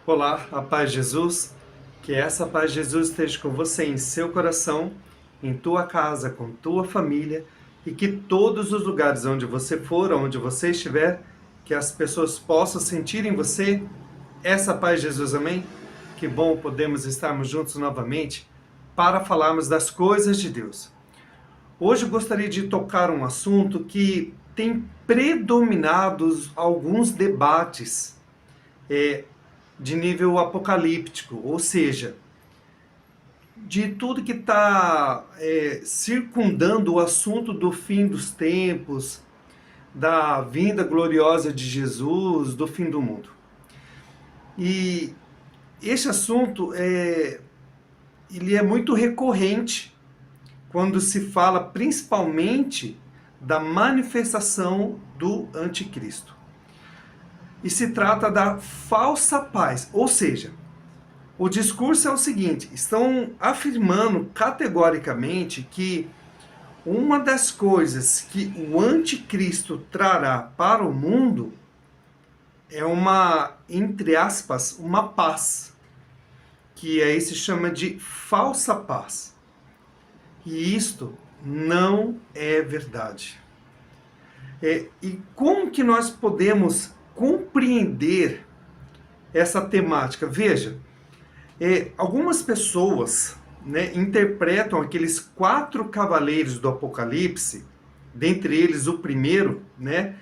Olá, a paz de Jesus. Que essa paz de Jesus esteja com você em seu coração, em tua casa, com tua família, e que todos os lugares onde você for, onde você estiver, que as pessoas possam sentir em você essa paz de Jesus, amém? Que bom podemos estarmos juntos novamente para falarmos das coisas de Deus. Hoje eu gostaria de tocar um assunto que tem predominado alguns debates de nível apocalíptico, ou seja, de tudo que está circundando o assunto do fim dos tempos, da vinda gloriosa de Jesus, do fim do mundo. E esse assunto ele é muito recorrente quando se fala principalmente da manifestação do anticristo. E se trata da falsa paz, ou seja, o discurso é o seguinte: estão afirmando categoricamente que uma das coisas que o anticristo trará para o mundo é uma, entre aspas, uma paz, que aí se chama de falsa paz. E isto não é verdade. E como que nós podemos compreender essa temática? Veja, algumas pessoas, né, interpretam aqueles 4 cavaleiros do Apocalipse, dentre eles o primeiro, né,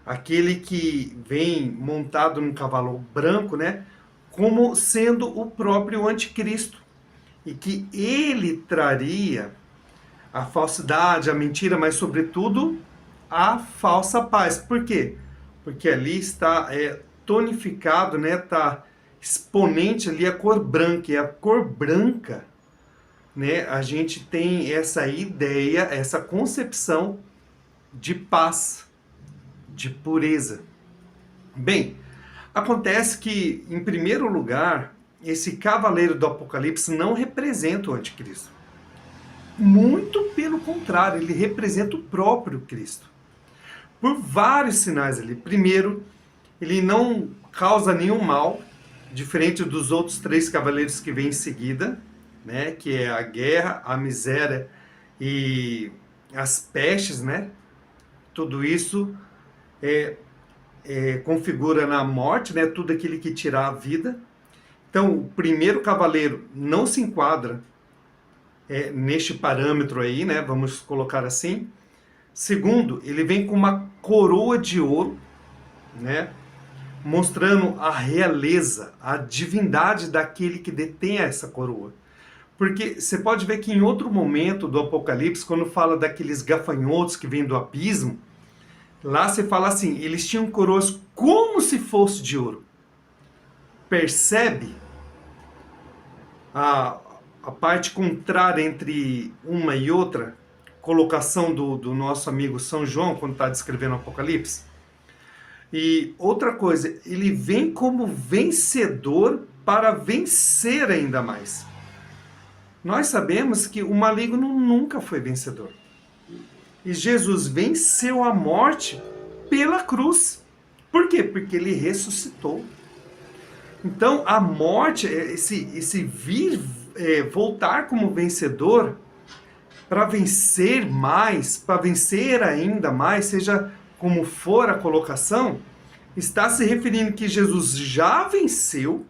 aquele que vem montado num cavalo branco, né, como sendo o próprio anticristo, e que ele traria a falsidade, a mentira, mas sobretudo a falsa paz. Por quê? Porque ali está tonificado, né, está exponente ali a cor branca, e a cor branca, né, a gente tem essa ideia, essa concepção de paz, de pureza. Bem, acontece que, em primeiro lugar, esse cavaleiro do Apocalipse não representa o anticristo. Muito pelo contrário, ele representa o próprio Cristo. Por vários sinais ali. Primeiro, ele não causa nenhum mal, diferente dos outros 3 cavaleiros que vêm em seguida, né, que é a guerra, a miséria e as pestes, né? Tudo isso configura na morte, né, tudo aquele que tirar a vida. Então, o primeiro cavaleiro não se enquadra neste parâmetro aí, né, vamos colocar assim. Segundo, ele vem com uma coroa de ouro, né, mostrando a realeza, a divindade daquele que detém essa coroa. Porque você pode ver que em outro momento do Apocalipse, quando fala daqueles gafanhotos que vêm do abismo, lá se fala assim, eles tinham coroas como se fosse de ouro. Percebe a parte contrária entre uma e outra? Colocação do nosso amigo São João, quando está descrevendo o Apocalipse? E outra coisa, ele vem como vencedor para vencer ainda mais. Nós sabemos que o maligno nunca foi vencedor. E Jesus venceu a morte pela cruz. Por quê? Porque ele ressuscitou. Então a morte, esse vir, voltar como vencedor, para vencer mais, para vencer ainda mais, seja como for a colocação, está se referindo que Jesus já venceu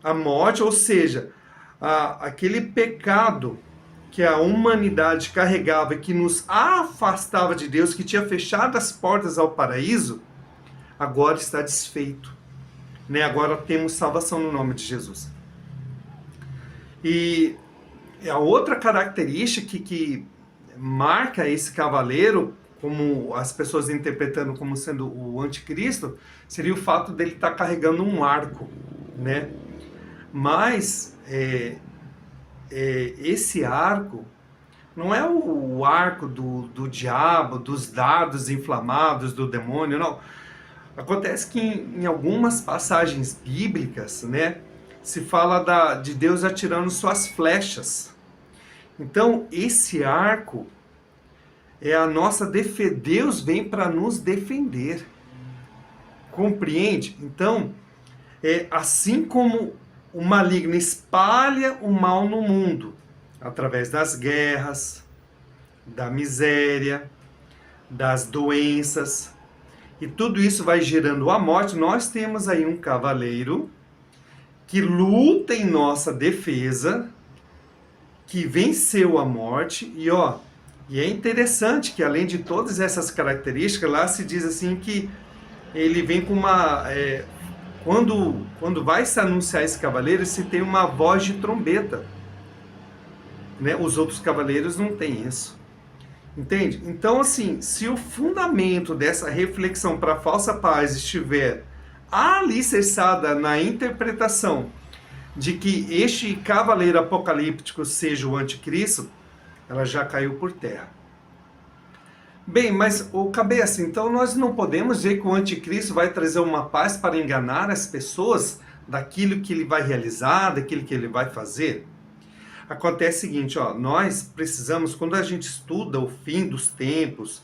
a morte, ou seja, aquele pecado que a humanidade carregava e que nos afastava de Deus, que tinha fechado as portas ao paraíso, agora está desfeito. Né? Agora temos salvação no nome de Jesus. E a outra característica que marca esse cavaleiro, como as pessoas interpretando como sendo o anticristo, seria o fato dele estar carregando um arco, né? Mas esse arco não é o arco do diabo, dos dardos inflamados do demônio, não. Acontece que em algumas passagens bíblicas, né, se fala de Deus atirando suas flechas. Então, esse arco é a nossa defesa. Deus vem para nos defender. Compreende? Então, Assim como o maligno espalha o mal no mundo, através das guerras, da miséria, das doenças, e tudo isso vai gerando a morte, nós temos aí um cavaleiro que luta em nossa defesa, que venceu a morte, e é interessante que além de todas essas características, lá se diz assim que ele vem com uma... quando vai se anunciar esse cavaleiro, se tem uma voz de trombeta, né? Os outros cavaleiros não têm isso. Entende? Então, assim, se o fundamento dessa reflexão para a falsa paz estiver alicerçada na interpretação de que este cavaleiro apocalíptico seja o anticristo, ela já caiu por terra. Bem, mas o cabeça, então nós não podemos dizer que o anticristo vai trazer uma paz para enganar as pessoas daquilo que ele vai realizar, daquilo que ele vai fazer? Acontece o seguinte, nós precisamos, quando a gente estuda o fim dos tempos,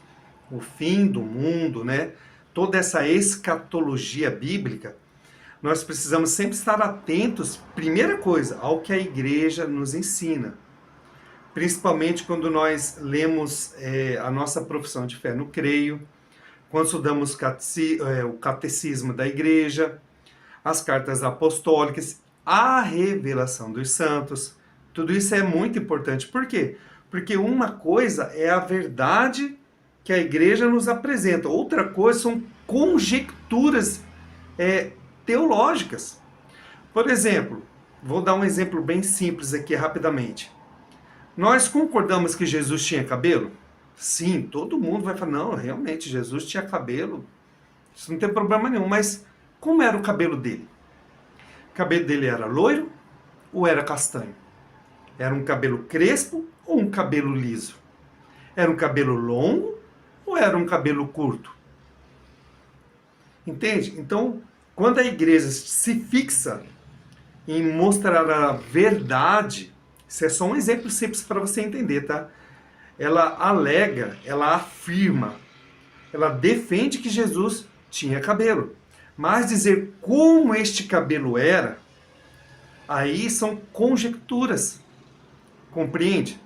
o fim do mundo, né, toda essa escatologia bíblica, nós precisamos sempre estar atentos, primeira coisa, ao que a igreja nos ensina. Principalmente quando nós lemos a nossa profissão de fé no creio, quando estudamos o catecismo da igreja, as cartas apostólicas, a revelação dos santos. Tudo isso é muito importante. Por quê? Porque uma coisa é a verdade que a igreja nos apresenta, outra coisa são conjecturas teológicas. Por exemplo, vou dar um exemplo bem simples aqui rapidamente. Nós concordamos que Jesus tinha cabelo? Sim, todo mundo vai falar, não, realmente, Jesus tinha cabelo. Isso não tem problema nenhum, mas como era o cabelo dele? O cabelo dele era loiro ou era castanho? Era um cabelo crespo ou um cabelo liso? Era um cabelo longo ou era um cabelo curto? Entende? Então, quando a igreja se fixa em mostrar a verdade, isso é só um exemplo simples para você entender, tá? Ela alega, ela afirma, ela defende que Jesus tinha cabelo. Mas dizer como este cabelo era, aí são conjecturas. Compreende?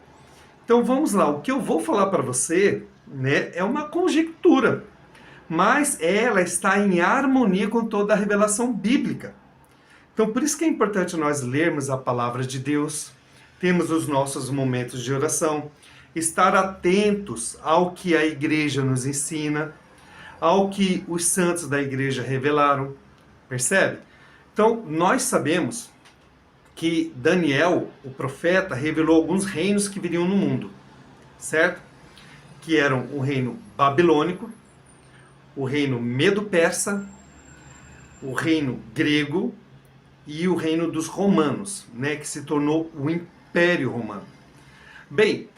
Então vamos lá, o que eu vou falar para você, né, é uma conjectura, mas ela está em harmonia com toda a revelação bíblica. Então por isso que é importante nós lermos a palavra de Deus, temos os nossos momentos de oração, estar atentos ao que a igreja nos ensina, ao que os santos da igreja revelaram, percebe? Então nós sabemos que Daniel, o profeta, revelou alguns reinos que viriam no mundo, certo? Que eram o reino babilônico, o reino medo-persa, o reino grego e o reino dos romanos, né, que se tornou o Império Romano. Bem,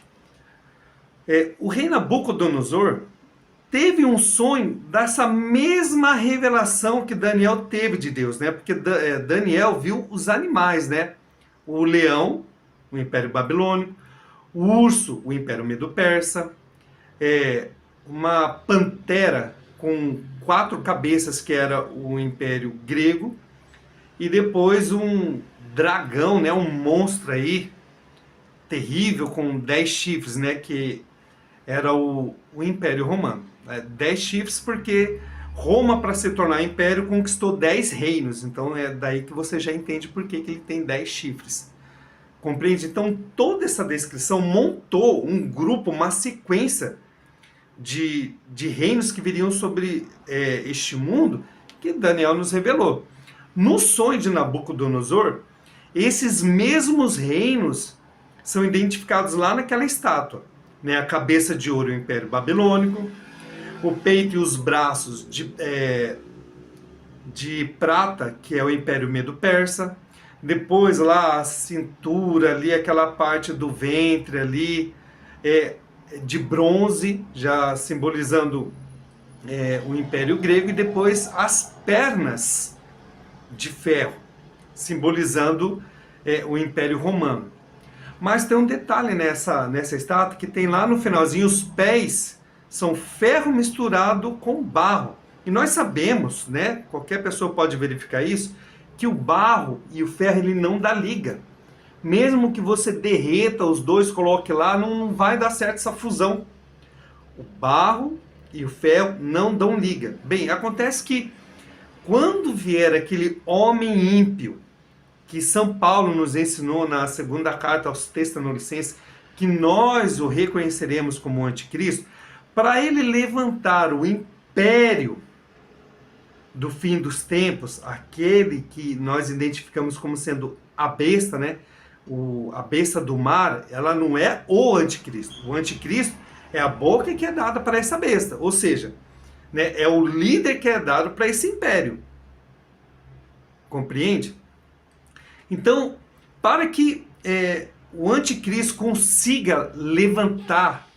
o rei Nabucodonosor teve um sonho dessa mesma revelação que Daniel teve de Deus, né? Porque Daniel viu os animais, né? O leão, o Império Babilônico, o urso, o Império Medo-Persa, uma pantera com 4 cabeças, que era o Império Grego, e depois um dragão, né? Um monstro aí, terrível, com 10 chifres, né? Que era o Império Romano. 10 chifres porque Roma, para se tornar império, conquistou 10 reinos. Então é daí que você já entende por que ele tem 10 chifres. Compreende? Então toda essa descrição montou um grupo, uma sequência de reinos que viriam sobre este mundo que Daniel nos revelou. No sonho de Nabucodonosor, esses mesmos reinos são identificados lá naquela estátua. Né? A cabeça de ouro, o Império Babilônico, o peito e os braços de prata, que é o Império Medo-Persa, depois lá a cintura ali, aquela parte do ventre ali, de bronze, já simbolizando o Império Grego, e depois as pernas de ferro, simbolizando o Império Romano. Mas tem um detalhe nessa estátua, que tem lá no finalzinho, os pés são ferro misturado com barro. E nós sabemos, né, qualquer pessoa pode verificar isso, que o barro e o ferro ele não dá liga. Mesmo que você derreta os dois, coloque lá, não vai dar certo essa fusão. O barro e o ferro não dão liga. Bem, acontece que quando vier aquele homem ímpio, que São Paulo nos ensinou na segunda carta aos Tessalonicenses, que nós o reconheceremos como anticristo, para ele levantar o império do fim dos tempos, aquele que nós identificamos como sendo a besta, né? A besta do mar, ela não é o anticristo. O anticristo é a boca que é dada para essa besta, ou seja, né, é o líder que é dado para esse império. Compreende? Então, para que o anticristo consiga levantar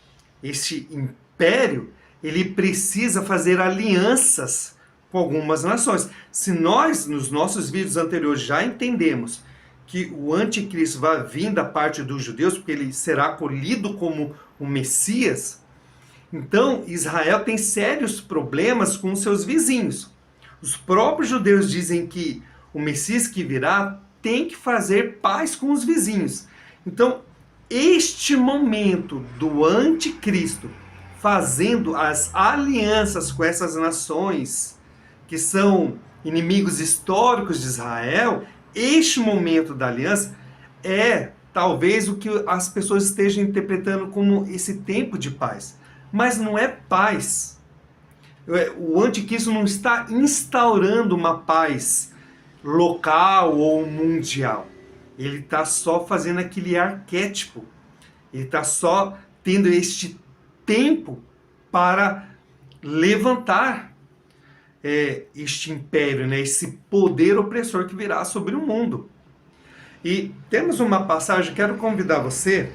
este império, ele precisa fazer alianças com algumas nações. Se nós, nos nossos vídeos anteriores, já entendemos que o anticristo vai vir da parte dos judeus, porque ele será acolhido como o Messias, então Israel tem sérios problemas com seus vizinhos. Os próprios judeus dizem que o Messias que virá tem que fazer paz com os vizinhos. Então, este momento do anticristo fazendo as alianças com essas nações que são inimigos históricos de Israel, este momento da aliança é talvez o que as pessoas estejam interpretando como esse tempo de paz. Mas não é paz. O anticristo não está instaurando uma paz local ou mundial. Ele está só fazendo aquele arquétipo. Ele está só tendo este tempo para levantar este império, né? Esse poder opressor que virá sobre o mundo. E temos uma passagem, quero convidar você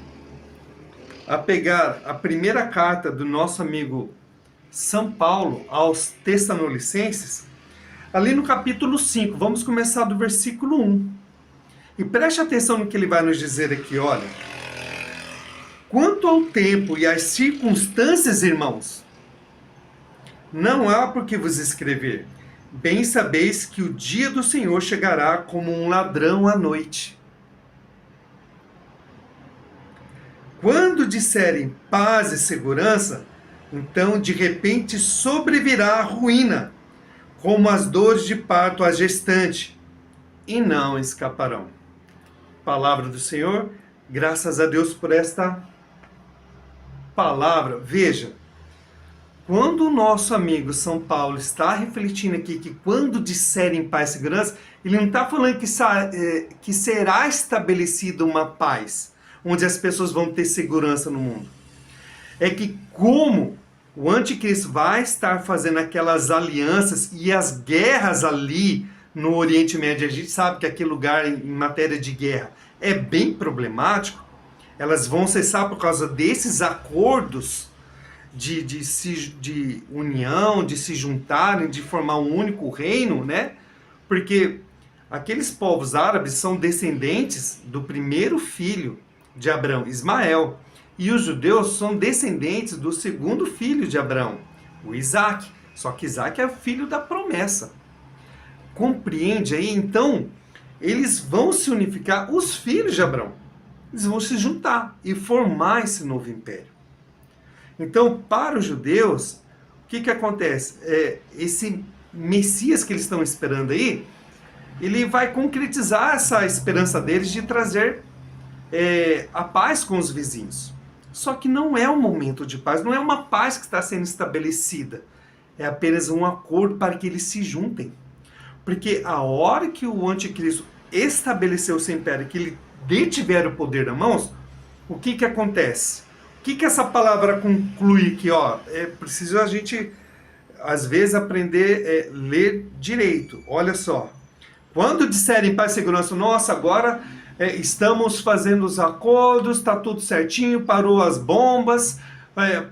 a pegar a primeira carta do nosso amigo São Paulo aos Tessalonicenses, ali no capítulo 5, vamos começar do versículo 1. E preste atenção no que ele vai nos dizer aqui, olha. Quanto ao tempo e às circunstâncias, irmãos, não há por que vos escrever. Bem sabeis que o dia do Senhor chegará como um ladrão à noite. Quando disserem paz e segurança, então de repente sobrevirá a ruína, como as dores de parto à gestante, e não escaparão. Palavra do Senhor, graças a Deus por esta palavra. Veja, quando o nosso amigo São Paulo está refletindo aqui que quando disserem paz e segurança, ele não está falando que será estabelecida uma paz, onde as pessoas vão ter segurança no mundo. É que como o anticristo vai estar fazendo aquelas alianças e as guerras ali no Oriente Médio, a gente sabe que aquele lugar em matéria de guerra é bem problemático, elas vão cessar por causa desses acordos de união, de se juntarem, de formar um único reino, né? Porque aqueles povos árabes são descendentes do primeiro filho de Abraão, Ismael. E os judeus são descendentes do segundo filho de Abraão, o Isaac. Só que Isaac é filho da promessa. Compreende aí? Então, eles vão se unificar, os filhos de Abraão. Eles vão se juntar e formar esse novo império. Então, para os judeus, o que acontece? Esse Messias que eles estão esperando aí, ele vai concretizar essa esperança deles de trazer a paz com os vizinhos. Só que não é um momento de paz, não é uma paz que está sendo estabelecida. É apenas um acordo para que eles se juntem. Porque a hora que o anticristo estabeleceu o seu império, que ele detiver o poder nas mãos, o que acontece? O que essa palavra conclui aqui? É preciso a gente, às vezes, aprender a ler direito. Olha só. Quando disserem paz e segurança, nossa, agora estamos fazendo os acordos, está tudo certinho, parou as bombas,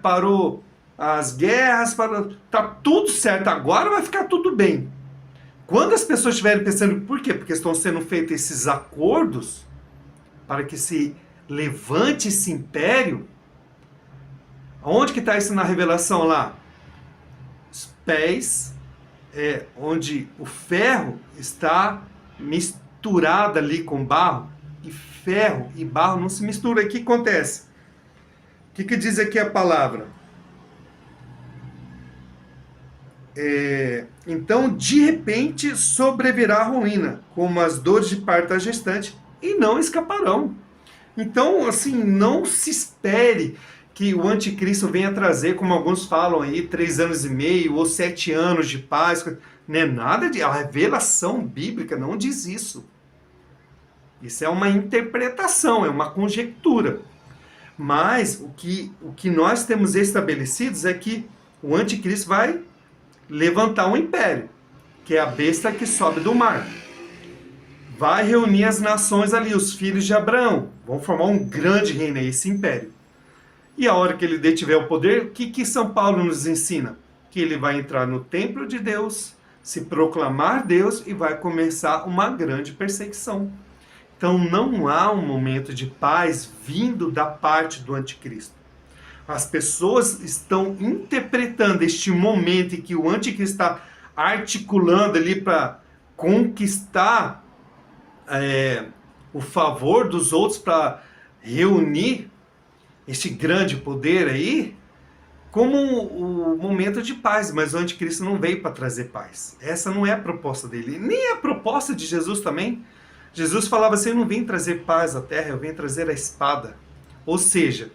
parou as guerras, está tudo certo, agora vai ficar tudo bem. Quando as pessoas estiverem pensando, por quê? Porque estão sendo feitos esses acordos para que se levante esse império. Onde que está isso na revelação lá? Os pés, onde o ferro está misturada ali com barro, e ferro e barro não se misturam. Aí o que acontece? O que diz aqui a palavra? Então, de repente, sobrevirá a ruína, como as dores de parto da gestante, e não escaparão. Então, assim, não se espere que o anticristo venha trazer, como alguns falam aí, 3 anos e meio ou 7 anos de paz. Não é nada de... A revelação bíblica não diz isso. Isso é uma interpretação, é uma conjectura. Mas o que nós temos estabelecidos é que o anticristo vai levantar um império, que é a besta que sobe do mar. Vai reunir as nações ali, os filhos de Abraão. Vão formar um grande reino, esse império. E a hora que ele detiver o poder, o que São Paulo nos ensina? Que ele vai entrar no templo de Deus, se proclamar Deus e vai começar uma grande perseguição. Então não há um momento de paz vindo da parte do anticristo. As pessoas estão interpretando este momento em que o anticristo está articulando ali para conquistar o favor dos outros, para reunir este grande poder aí, como o momento de paz. Mas o anticristo não veio para trazer paz. Essa não é a proposta dele. Nem a proposta de Jesus também. Jesus falava assim: eu não vim trazer paz à terra, eu vim trazer a espada. Ou seja,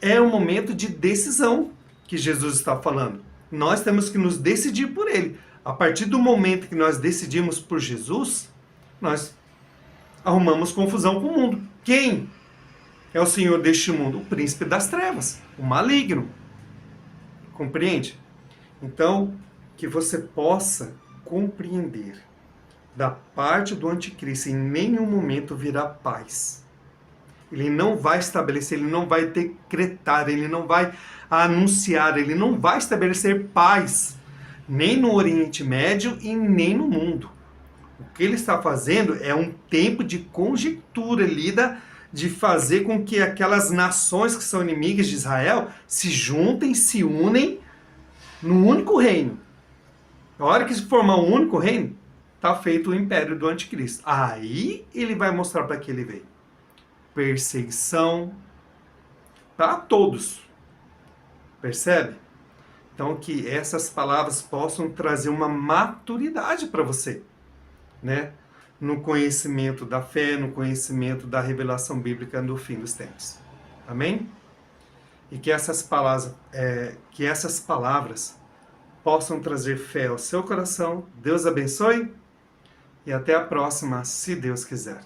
é um momento de decisão que Jesus está falando. Nós temos que nos decidir por ele. A partir do momento que nós decidimos por Jesus, nós arrumamos confusão com o mundo. Quem é o senhor deste mundo? O príncipe das trevas, o maligno. Compreende? Então, que você possa compreender, da parte do anticristo em nenhum momento virá paz. Ele não vai estabelecer, ele não vai decretar, ele não vai anunciar, ele não vai estabelecer paz, nem no Oriente Médio e nem no mundo. O que ele está fazendo é um tempo de conjectura ali, de fazer com que aquelas nações que são inimigas de Israel se juntem, se unem num único reino. Na hora que se formar um único reino, está feito o império do anticristo. Aí ele vai mostrar para que ele veio. Perseguição para todos. Percebe? Então que essas palavras possam trazer uma maturidade para você, né? No conhecimento da fé, no conhecimento da revelação bíblica no fim dos tempos. Amém? E que essas palavras possam trazer fé ao seu coração. Deus abençoe e até a próxima, se Deus quiser.